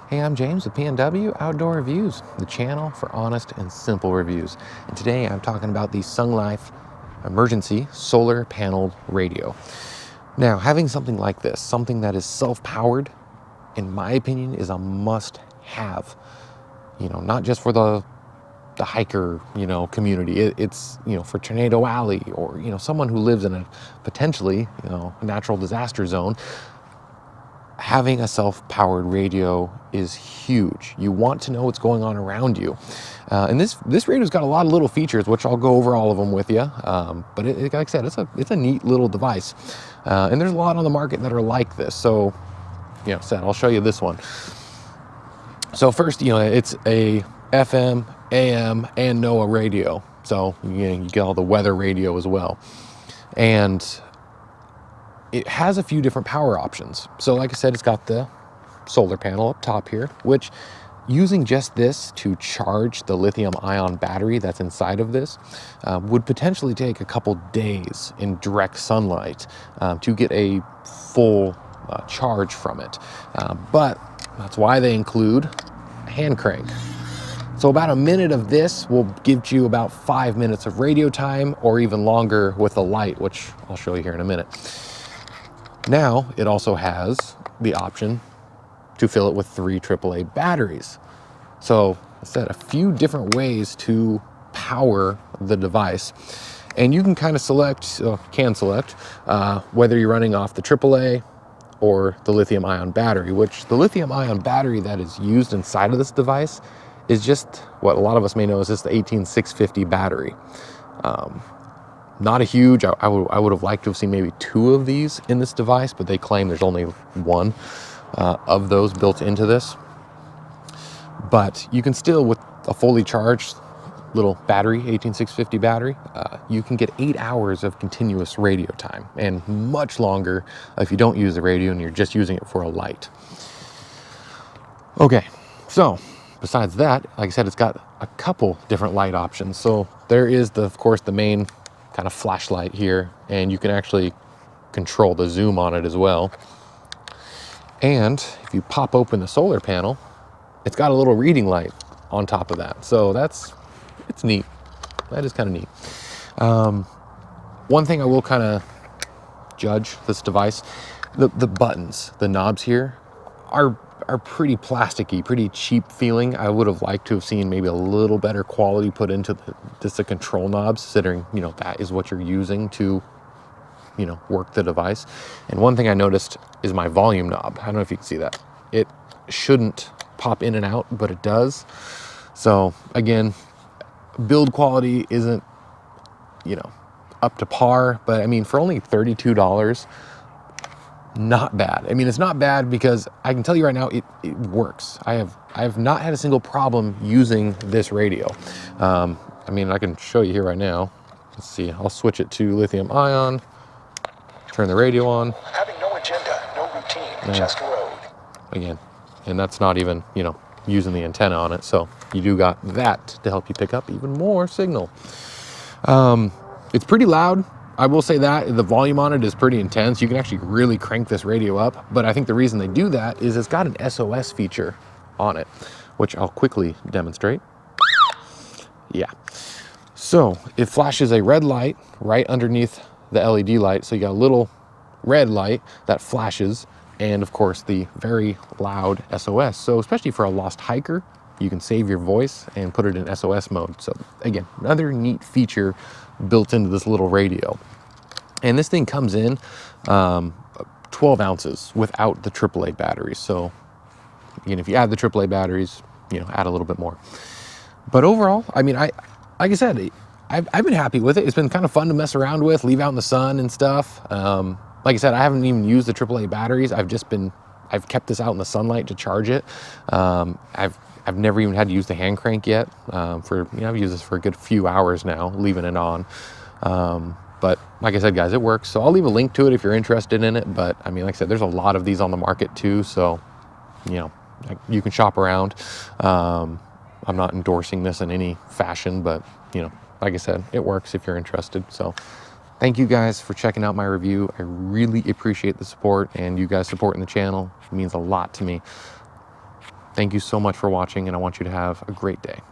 Hey, I'm James with PNW Outdoor Reviews, the channel for honest and simple reviews. And today I'm talking about the SUNGLIFE emergency solar paneled radio. Now, having something like this, something that is self-powered, in my opinion, is a must-have. You know, not just for the hiker, community. It's, for Tornado Alley or, someone who lives in a potentially, natural disaster zone. Having a self-powered radio is huge. You want to know what's going on around you. And this radio's got a lot of little features, which I'll go over all of them with you. But like I said, it's a neat little device. And there's a lot on the market that are like this. So, I'll show you this one. So first, it's a FM, AM, and NOAA radio. So, you get all the weather radio as well. And it has a few different power options. So like I said, it's got the solar panel up top here, which using just this to charge the lithium ion battery that's inside of this would potentially take a couple days in direct sunlight to get a full charge from it. But that's why they include a hand crank. So about a minute of this will give you about 5 minutes of radio time, or even longer with the light, which I'll show you here in a minute. Now, it also has the option to fill it with 3 AAA batteries. So, I said a few different ways to power the device. And you can kind of select whether you're running off the AAA or the lithium ion battery, which the lithium ion battery that is used inside of this device is just what a lot of us may know as just the 18650 battery. Not a huge, I would have liked to have seen maybe 2 of these in this device, but they claim there's only 1 of those built into this. But you can still, with a fully charged little battery, 18650 battery, you can get 8 hours of continuous radio time, and much longer if you don't use the radio and you're just using it for a light. Okay, so besides that, like I said, it's got a couple different light options. So there is, of course, the main kind of flashlight here, and you can actually control the zoom on it as well. And if you pop open the solar panel, it's got a little reading light on top of that. So it's neat. That is kind of neat. One thing I will kind of judge this device, the buttons, the knobs here are pretty plasticky, pretty cheap feeling. I would have liked to have seen maybe a little better quality put into the control knobs, considering, that is what you're using to, work the device. And one thing I noticed is my volume knob. I don't know if you can see that. It shouldn't pop in and out, but it does. So again, build quality isn't, up to par, but I mean, for only $32, not bad. I mean, it's not bad because I can tell you right now, it works. I have not had a single problem using this radio. I mean, I can show you here right now. Let's see, I'll switch it to lithium ion, turn the radio on. Having no agenda, no routine, just road. Again, and that's not even, using the antenna on it. So you do got that to help you pick up even more signal. It's pretty loud. I will say that the volume on it is pretty intense. You can actually really crank this radio up, but I think the reason they do that is it's got an SOS feature on it, which I'll quickly demonstrate. Yeah. So it flashes a red light right underneath the LED light. So you got a little red light that flashes, and of course the very loud SOS. So especially for a lost hiker, you can save your voice and put it in SOS mode. So again, another neat feature built into this little radio. And this thing comes in 12 ounces without the AAA batteries. So again, if you add the AAA batteries, add a little bit more. But overall, I mean, like I said, I've been happy with it. It's been kind of fun to mess around with, leave out in the sun and stuff. Like I said, I haven't even used the AAA batteries. I've kept this out in the sunlight to charge it. I've never even had to use the hand crank yet. I've used this for a good few hours now, leaving it on. But like I said, guys, it works. So I'll leave a link to it if you're interested in it. But I mean, like I said, there's a lot of these on the market too. So, you can shop around. I'm not endorsing this in any fashion, but like I said, it works if you're interested. So thank you guys for checking out my review. I really appreciate the support, and you guys supporting the channel. It means a lot to me. Thank you so much for watching, and I want you to have a great day.